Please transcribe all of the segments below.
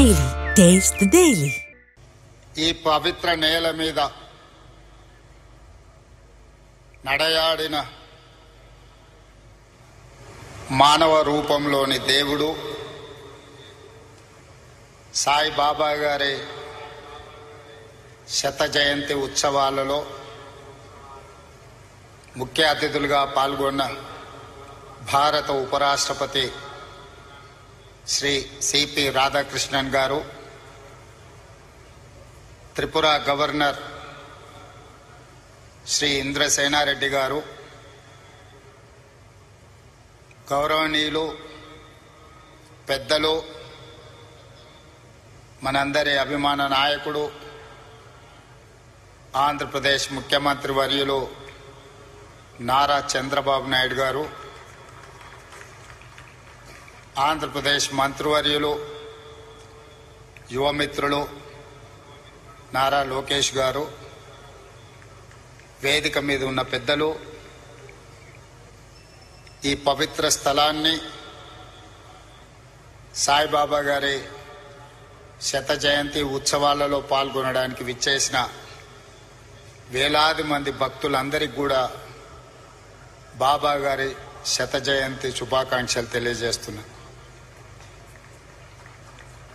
Daily. Taste the Daily. ఈ పవిత్ర నేల మీద నడయాడిన మానవ రూపంలోని దేవుడు సాయిబాబా గారి శత జయంతి ఉత్సవాలలో ముఖ్య అతిథులుగా పాల్గొన్న భారత ఉపరాష్ట్రపతి శ్రీ సిపి రాధాకృష్ణన్ గారు, త్రిపుర గవర్నర్ శ్రీ ఇంద్రసేనారెడ్డి గారు, గౌరవనీయులు పెద్దలు, మనందరి అభిమాన నాయకుడు, ఆంధ్రప్రదేశ్ ముఖ్యమంత్రి వర్యులు నారా చంద్రబాబు నాయుడు గారు, ఆంధ్రప్రదేశ్ మంత్రివర్యులు యువమిత్రులు నారా లోకేష్ గారు, వేదిక మీద ఉన్న పెద్దలు, ఈ పవిత్ర స్థలాన్ని సాయిబాబా గారి శత జయంతి ఉత్సవాలలో పాల్గొనడానికి విచ్చేసిన వేలాది మంది భక్తులందరికీ కూడా బాబా గారి శత జయంతి శుభాకాంక్షలు తెలియజేస్తున్నా.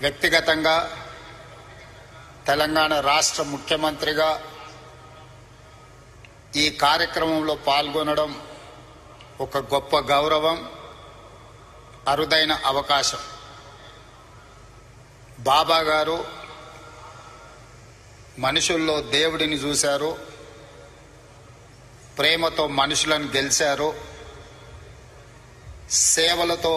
వ్యక్తిగతంగా తెలంగాణ రాష్ట్ర ముఖ్యమంత్రిగా ఈ కార్యక్రమంలో పాల్గొనడం ఒక గొప్ప గౌరవం, అరుదైన అవకాశం. బాబా గారు మనుషుల్లో దేవుడిని చూశారు, ప్రేమతో మనుషులను గెలిచారు, సేవలతో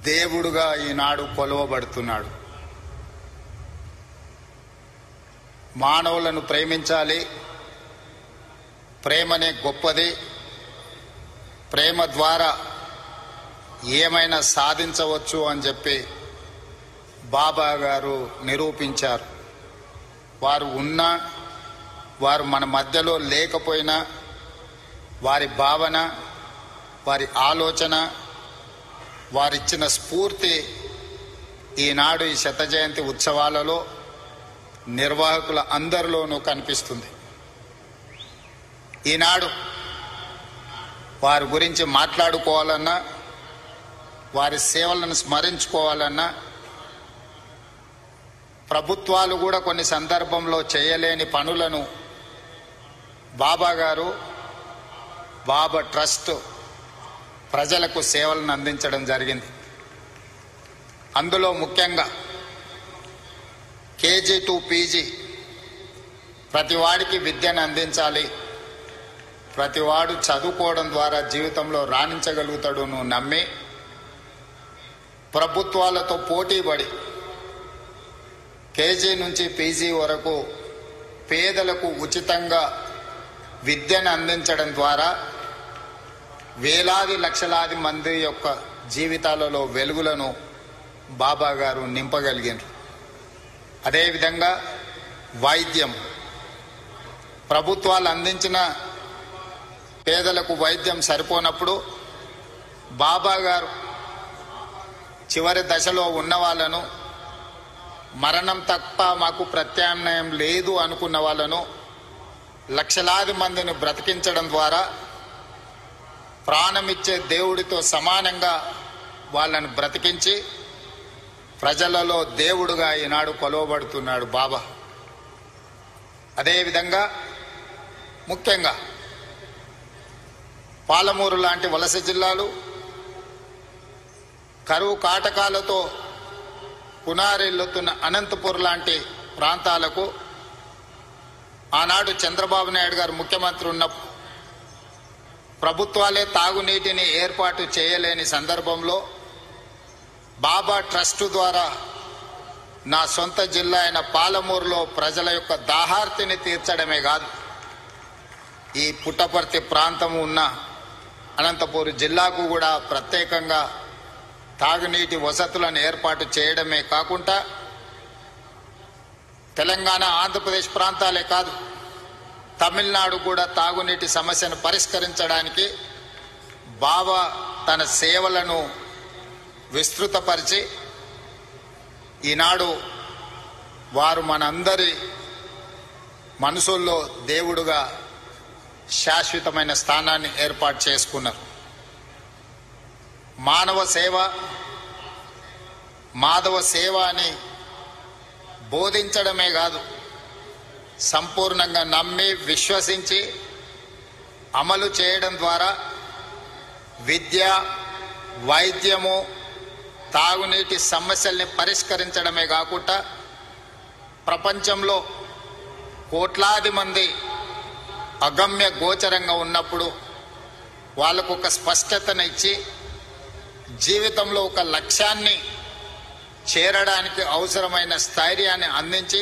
దేవుడుగా ఈనాడు కొలువబడుతున్నాడు. మానవులను ప్రేమించాలి, ప్రేమనే గొప్పది, ప్రేమ ద్వారా ఏమైనా సాధించవచ్చు అని చెప్పి బాబా గారు నిరూపించారు. వారు ఉన్నా, వారు మన మధ్యలో లేకపోయినా, వారి భావన, వారి ఆలోచన, వారిచ్చిన స్ఫూర్తి ఈనాడు ఈ శత జయంతి ఉత్సవాలలో నిర్వాహకుల అందరిలోనూ కనిపిస్తుంది. ఈనాడు వారి గురించి మాట్లాడుకోవాలన్నా, వారి సేవలను స్మరించుకోవాలన్నా, ప్రభుత్వాలు కూడా కొన్ని సందర్భంలో చేయలేని పనులను బాబా గారు, బాబా ట్రస్ట్ ప్రజలకు సేవలను అందించడం జరిగింది. అందులో ముఖ్యంగా కేజీ టు పీజీ ప్రతివాడికి విద్యను అందించాలి, ప్రతివాడు చదువుకోవడం ద్వారా జీవితంలో రాణించగలుగుతాడు నువ్వు నమ్మి ప్రభుత్వాలతో పోటీపడి కేజీ నుంచి పీజీ వరకు పేదలకు ఉచితంగా విద్యను అందించడం ద్వారా వేలాది లక్షలాది మంది యొక్క జీవితాలలో వెలుగులను బాబా గారు నింపగలిగారు. అదేవిధంగా వైద్యం, ప్రభుత్వాలు అందించిన పేదలకు వైద్యం సరిపోనప్పుడు బాబా గారు చివరి దశలో ఉన్న వాళ్ళను, మరణం తప్ప మాకు ప్రత్యామ్నాయం లేదు అనుకున్న వాళ్ళను లక్షలాది మందిని బ్రతికించడం ద్వారా ప్రాణమిచ్చే దేవుడితో సమానంగా వాళ్ళను బ్రతికించి ప్రజలలో దేవుడుగా ఈనాడు కొలువబడుతున్నాడు బాబా. అదేవిధంగా ముఖ్యంగా పాలమూరు లాంటి వలస జిల్లాలు కరువు కాటకాలతో పునారెల్లుతున్న అనంతపూర్ లాంటి ప్రాంతాలకు ఆనాడు చంద్రబాబు నాయుడు గారు ముఖ్యమంత్రి ఉన్నప్పుడు ప్రభుత్వాలే తాగునీటిని ఏర్పాటు చేయలేని సందర్భంలో బాబా ట్రస్ట్ ద్వారా నా సొంత జిల్లా అయిన పాలమూరులో ప్రజల యొక్క దాహార్తిని తీర్చడమే కాదు, ఈ పుట్టపర్తి ప్రాంతం ఉన్న అనంతపూర్ జిల్లాకు కూడా ప్రత్యేకంగా తాగునీటి వసతులను ఏర్పాటు చేయడమే కాకుండా తెలంగాణ, ఆంధ్రప్రదేశ్ ప్రాంతాలే కాదు, తమిళనాడు కూడా తాగునీటి సమస్యను పరిష్కరించడానికి బాబా తన సేవలను విస్తృతపరిచి ఈనాడు వారు మనందరి మనసుల్లో దేవుడుగా శాశ్వతమైన స్థానాన్ని ఏర్పాటు చేసుకున్నారు. మానవ సేవ, మాధవ సేవ అని బోధించడమే కాదు, సంపూర్ణంగా నమ్మి విశ్వసించి అమలు చేయడం ద్వారా విద్య, వైద్యము, తాగునీటి సమస్యల్ని పరిష్కరించడమే కాకుండా ప్రపంచంలో కోట్లాది మంది అగమ్య గోచరంగా ఉన్నప్పుడు వాళ్ళకు ఒక స్పష్టతను ఇచ్చి జీవితంలో ఒక లక్ష్యాన్ని చేరడానికి అవసరమైన స్థైర్యాన్ని అందించి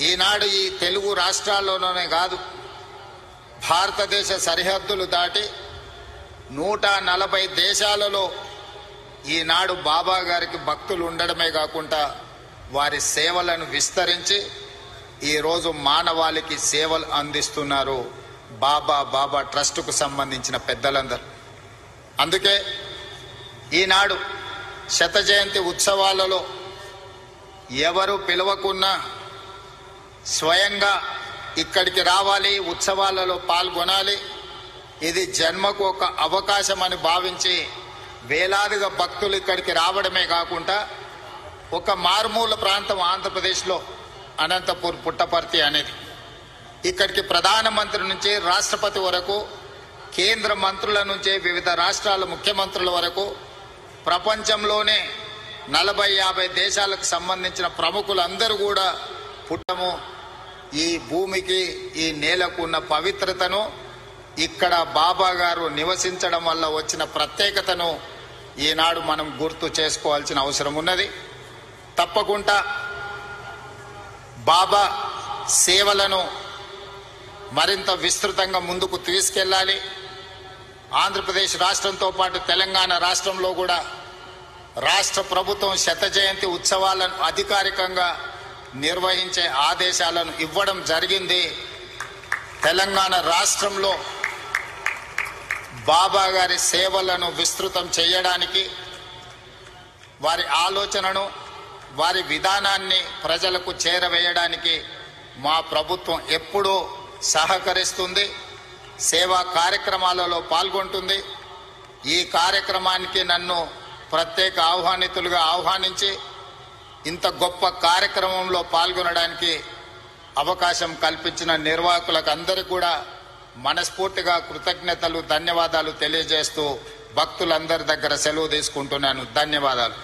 ఈనాడు ఈ తెలుగు రాష్ట్రాల్లోనే కాదు, భారతదేశ సరిహద్దులు దాటి 140 దేశాలలో ఈనాడు బాబా గారికి భక్తులు ఉండడమే కాకుండా వారి సేవలను విస్తరించి ఈరోజు మానవాళికి సేవలు అందిస్తున్నారు బాబా ట్రస్టుకు సంబంధించిన పెద్దలందరూ. అందుకే ఈనాడు శత జయంతి ఉత్సవాలలో ఎవరు పిలవకున్నా స్వయంగా ఇక్కడికి రావాలి, ఉత్సవాలలో పాల్గొనాలి. ఇది జన్మకు ఒక అవకాశం అని భావించి వేలాదిగా భక్తులు ఇక్కడికి రావడమే కాకుండా ఒక మారుమూల ప్రాంతం ఆంధ్రప్రదేశ్లో అనంతపూర్ పుట్టపర్తి అనేది, ఇక్కడికి ప్రధానమంత్రి నుంచి రాష్ట్రపతి వరకు, కేంద్ర మంత్రుల నుంచి వివిధ రాష్ట్రాల ముఖ్యమంత్రుల వరకు, ప్రపంచంలోనే 40-50 దేశాలకు సంబంధించిన ప్రముఖులందరూ కూడా పుట్టము ఈ భూమికి, ఈ నేలకు ఉన్న పవిత్రతను, ఇక్కడ బాబా గారు నివసించడం వల్ల వచ్చిన ప్రత్యేకతను ఈనాడు మనం గుర్తు చేసుకోవాల్సిన అవసరం ఉన్నది. తప్పకుండా బాబా సేవలను మరింత విస్తృతంగా ముందుకు తీసుకెళ్లాలి. ఆంధ్రప్రదేశ్ రాష్ట్రంతో పాటు తెలంగాణ రాష్ట్రంలో కూడా రాష్ట్ర ప్రభుత్వం శత జయంతి ఉత్సవాలను అధికారికంగా నిర్వహించే ఆదేశాలను ఇవ్వడం జరిగింది. తెలంగాణ రాష్ట్రంలో బాబా గారి సేవలను విస్తృతం చేయడానికి, వారి ఆలోచనను, వారి విధానాన్ని ప్రజలకు చేరవేయడానికి మా ప్రభుత్వం ఎప్పుడూ సహకరిస్తుంది, సేవా కార్యక్రమాలలో పాల్గొంటుంది. ఈ కార్యక్రమానికి నన్ను ప్రత్యేక ఆహ్వానితులుగా ఆహ్వానించి ఇంత గొప్ప కార్యక్రమంలో పాల్గొనడానికి అవకాశం కల్పించిన నిర్వాహకులకు అందరికీ కూడా మనస్ఫూర్తిగా కృతజ్ఞతలు, ధన్యవాదాలు తెలియజేస్తూ భక్తులందరి దగ్గర సెలవు తీసుకుంటున్నాను. ధన్యవాదాలు.